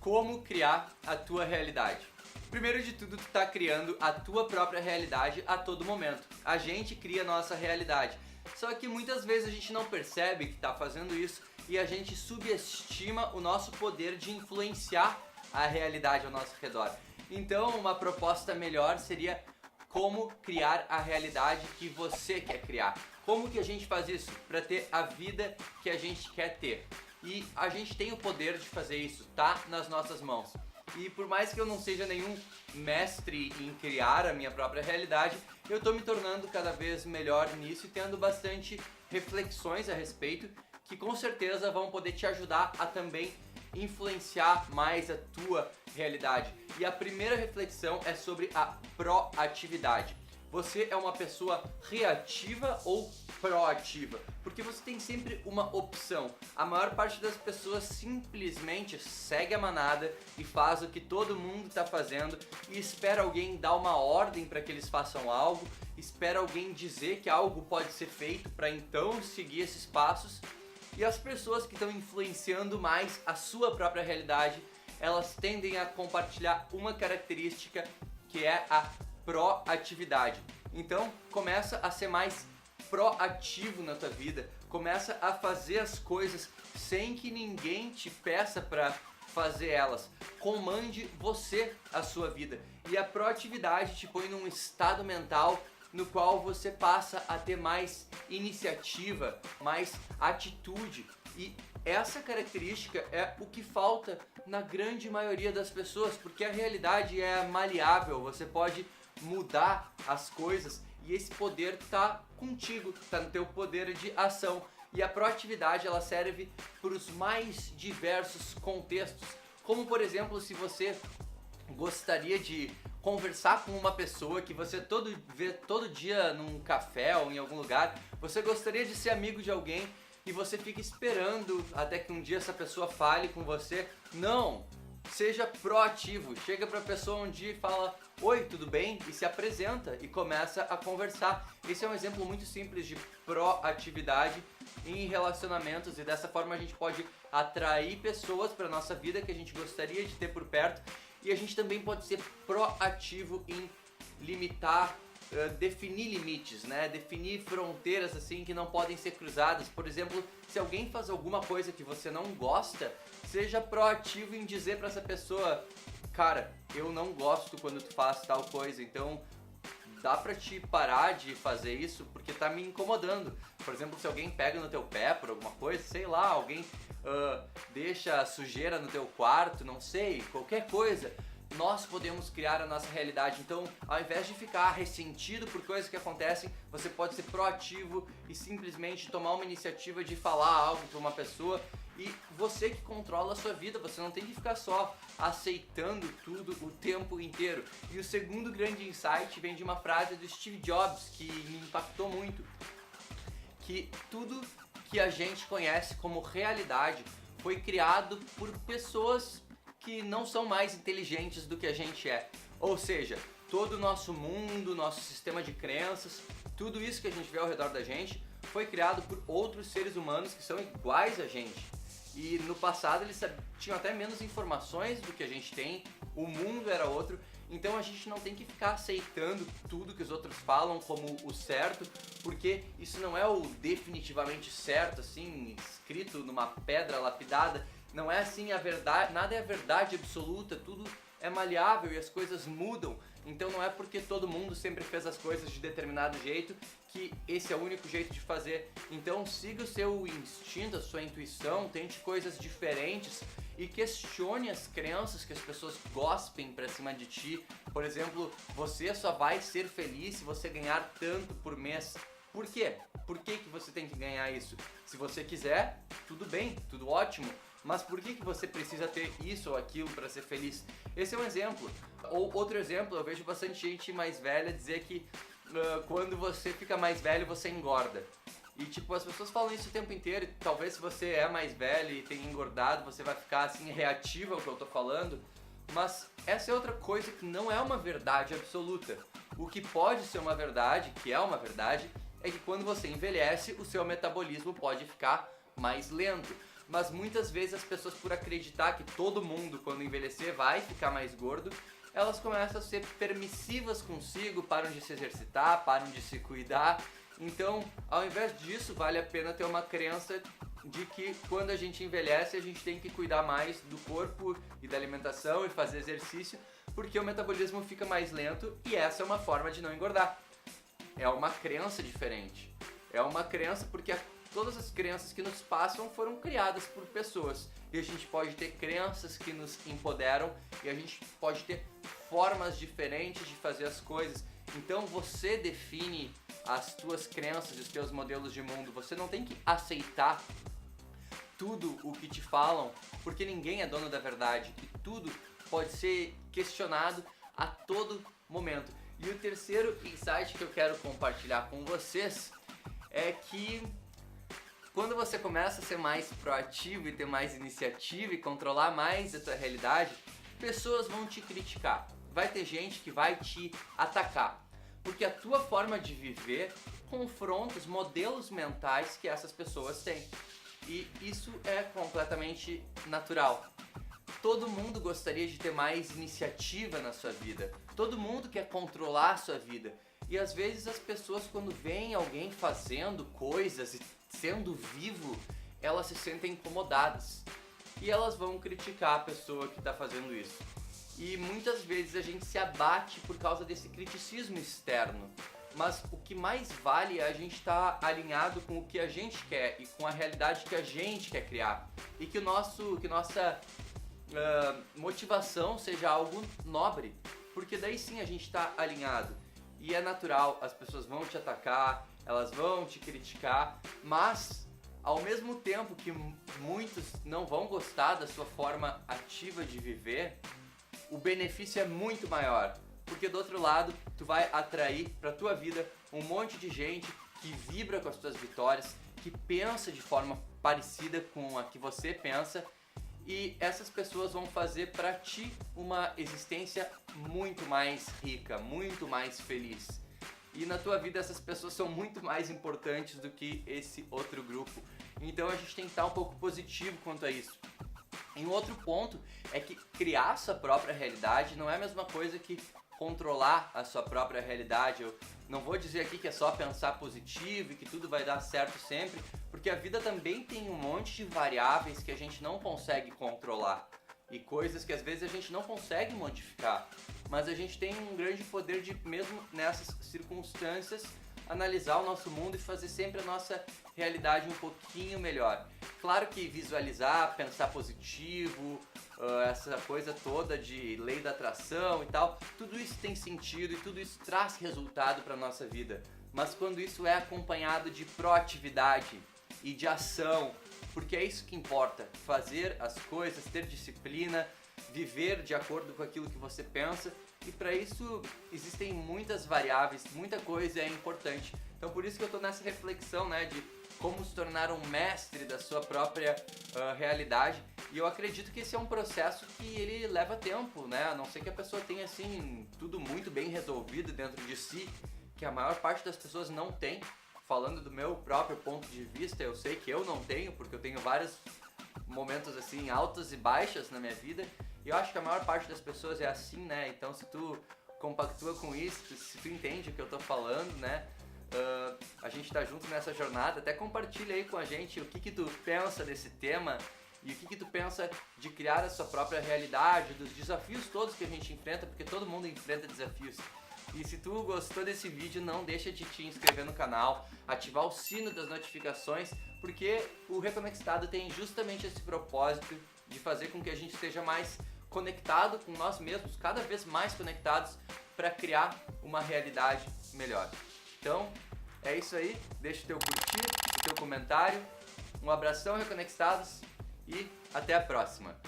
como criar a tua realidade. Primeiro de tudo, tu tá criando a tua própria realidade a todo momento. A gente cria a nossa realidade. Só que muitas vezes a gente não percebe que tá fazendo isso e a gente subestima o nosso poder de influenciar a realidade ao nosso redor. Então, uma proposta melhor seria como criar a realidade que você quer criar. Como que a gente faz isso para ter a vida que a gente quer ter? E a gente tem o poder de fazer isso, tá nas nossas mãos. E por mais que eu não seja nenhum mestre em criar a minha própria realidade, eu tô me tornando cada vez melhor nisso e tendo bastante reflexões a respeito que com certeza vão poder te ajudar a também influenciar mais a tua realidade. E a primeira reflexão é sobre a proatividade. Você é uma pessoa reativa ou proativa? Porque você tem sempre uma opção. A maior parte das pessoas simplesmente segue a manada e faz o que todo mundo está fazendo e espera alguém dar uma ordem para que eles façam algo, espera alguém dizer que algo pode ser feito para então seguir esses passos. E as pessoas que estão influenciando mais a sua própria realidade, elas tendem a compartilhar uma característica que é a proatividade. Então, começa a ser mais proativo na tua vida, começa a fazer as coisas sem que ninguém te peça para fazer elas. Comande você a sua vida. E a proatividade te põe num estado mental no qual você passa a ter mais iniciativa, mais atitude. E essa característica é o que falta na grande maioria das pessoas, porque a realidade é maleável, você pode mudar as coisas e esse poder tá contigo, tá no teu poder de ação. E a proatividade ela serve para os mais diversos contextos, como por exemplo, se você gostaria de conversar com uma pessoa que você vê todo dia num café ou em algum lugar, você gostaria de ser amigo de alguém e você fica esperando até que um dia essa pessoa fale com você. Não! Seja proativo, chega pra pessoa um dia e fala: oi, tudo bem? E se apresenta e começa a conversar. Esse é um exemplo muito simples de proatividade em relacionamentos e dessa forma a gente pode atrair pessoas para nossa vida que a gente gostaria de ter por perto e a gente também pode ser proativo em limitar, definir limites, né? Definir fronteiras assim que não podem ser cruzadas. Por exemplo, se alguém faz alguma coisa que você não gosta, seja proativo em dizer para essa pessoa: cara, eu não gosto quando tu faz tal coisa, então dá pra te parar de fazer isso porque tá me incomodando. Por exemplo, se alguém pega no teu pé por alguma coisa, sei lá, alguém deixa sujeira no teu quarto, não sei, qualquer coisa. Nós podemos criar a nossa realidade. Então, ao invés de ficar ressentido por coisas que acontecem, você pode ser proativo e simplesmente tomar uma iniciativa de falar algo para uma pessoa. E você que controla a sua vida, você não tem que ficar só aceitando tudo o tempo inteiro. E o segundo grande insight vem de uma frase do Steve Jobs que me impactou muito, que tudo que a gente conhece como realidade foi criado por pessoas que não são mais inteligentes do que a gente é. Ou seja, todo o nosso mundo, nosso sistema de crenças, tudo isso que a gente vê ao redor da gente foi criado por outros seres humanos que são iguais a gente. E no passado eles tinham até menos informações do que a gente tem, o mundo era outro, então a gente não tem que ficar aceitando tudo que os outros falam como o certo, porque isso não é o definitivamente certo, assim, escrito numa pedra lapidada. Não é assim a verdade, nada é a verdade absoluta, tudo é maleável e as coisas mudam. Então não é porque todo mundo sempre fez as coisas de determinado jeito que esse é o único jeito de fazer. Então siga o seu instinto, a sua intuição, tente coisas diferentes e questione as crenças que as pessoas gospem pra cima de ti. Por exemplo, você só vai ser feliz se você ganhar tanto por mês. Por quê? Por que você tem que ganhar isso? Se você quiser, tudo bem, tudo ótimo. Mas por que você precisa ter isso ou aquilo para ser feliz? Esse é um exemplo. Ou outro exemplo, eu vejo bastante gente mais velha dizer que quando você fica mais velho, você engorda. E tipo, as pessoas falam isso o tempo inteiro. Talvez se você é mais velho e tem engordado, você vai ficar assim reativo ao que eu tô falando. Mas essa é outra coisa que não é uma verdade absoluta. O que pode ser uma verdade, que é uma verdade, é que quando você envelhece, o seu metabolismo pode ficar mais lento. mas muitas vezes as pessoas, por acreditar que todo mundo quando envelhecer vai ficar mais gordo, elas começam a ser permissivas consigo, param de se exercitar, param de se cuidar. Então, ao invés disso, vale a pena ter uma crença de que quando a gente envelhece, a gente tem que cuidar mais do corpo e da alimentação e fazer exercício, porque o metabolismo fica mais lento e essa é uma forma de não engordar. É uma crença diferente. É uma crença porque todas as crenças que nos passam foram criadas por pessoas. E a gente pode ter crenças que nos empoderam e a gente pode ter formas diferentes de fazer as coisas. Então você define as tuas crenças e os teus modelos de mundo. Você não tem que aceitar tudo o que te falam, porque ninguém é dono da verdade e tudo pode ser questionado a todo momento. E o terceiro insight que eu quero compartilhar com vocês é que quando você começa a ser mais proativo e ter mais iniciativa e controlar mais a tua realidade, pessoas vão te criticar. Vai ter gente que vai te atacar, porque a tua forma de viver confronta os modelos mentais que essas pessoas têm. E isso é completamente natural. Todo mundo gostaria de ter mais iniciativa na sua vida. Todo mundo quer controlar a sua vida. E às vezes as pessoas, quando veem alguém fazendo coisas e sendo vivo, elas se sentem incomodadas. E elas vão criticar a pessoa que está fazendo isso. E muitas vezes a gente se abate por causa desse criticismo externo. Mas o que mais vale é a gente estar alinhado com o que a gente quer e com a realidade que a gente quer criar. E que nossa motivação seja algo nobre. Porque daí sim a gente está alinhado. E é natural, as pessoas vão te atacar, elas vão te criticar, mas ao mesmo tempo que muitos não vão gostar da sua forma ativa de viver, o benefício é muito maior. Porque do outro lado, tu vai atrair pra tua vida um monte de gente que vibra com as tuas vitórias, que pensa de forma parecida com a que você pensa, e essas pessoas vão fazer pra ti uma existência muito mais rica, muito mais feliz. E na tua vida essas pessoas são muito mais importantes do que esse outro grupo. Então a gente tem que estar um pouco positivo quanto a isso. E um outro ponto é que criar a sua própria realidade não é a mesma coisa que controlar a sua própria realidade. Eu não vou dizer aqui que é só pensar positivo e que tudo vai dar certo sempre, porque a vida também tem um monte de variáveis que a gente não consegue controlar e coisas que às vezes a gente não consegue modificar, mas a gente tem um grande poder de, mesmo nessas circunstâncias, analisar o nosso mundo e fazer sempre a nossa realidade um pouquinho melhor. Claro que visualizar, pensar positivo, essa coisa toda de lei da atração e tal, tudo isso tem sentido e tudo isso traz resultado para a nossa vida. Mas quando isso é acompanhado de proatividade e de ação, porque é isso que importa, fazer as coisas, ter disciplina, viver de acordo com aquilo que você pensa, e para isso existem muitas variáveis, muita coisa é importante. Então por isso que eu estou nessa reflexão, né, de como se tornar um mestre da sua própria realidade. E eu acredito que esse é um processo que ele leva tempo, né? A não ser que a pessoa tenha assim tudo muito bem resolvido dentro de si, que a maior parte das pessoas não tem. Falando do meu próprio ponto de vista, eu sei que eu não tenho, porque eu tenho vários momentos assim altos e baixos na minha vida. E eu acho que a maior parte das pessoas é assim, né? Então se tu compactua com isso, se tu entende o que eu tô falando, né? A gente tá junto nessa jornada, até compartilha aí com a gente o que tu pensa desse tema e o que tu pensa de criar a sua própria realidade, dos desafios todos que a gente enfrenta, porque todo mundo enfrenta desafios. E se tu gostou desse vídeo, não deixa de te inscrever no canal, ativar o sino das notificações, porque o Reconectado tem justamente esse propósito de fazer com que a gente esteja mais conectado com nós mesmos, cada vez mais conectados para criar uma realidade melhor. Então, é isso aí, deixa o teu curtir, o teu comentário, um abração, Reconectados, e até a próxima!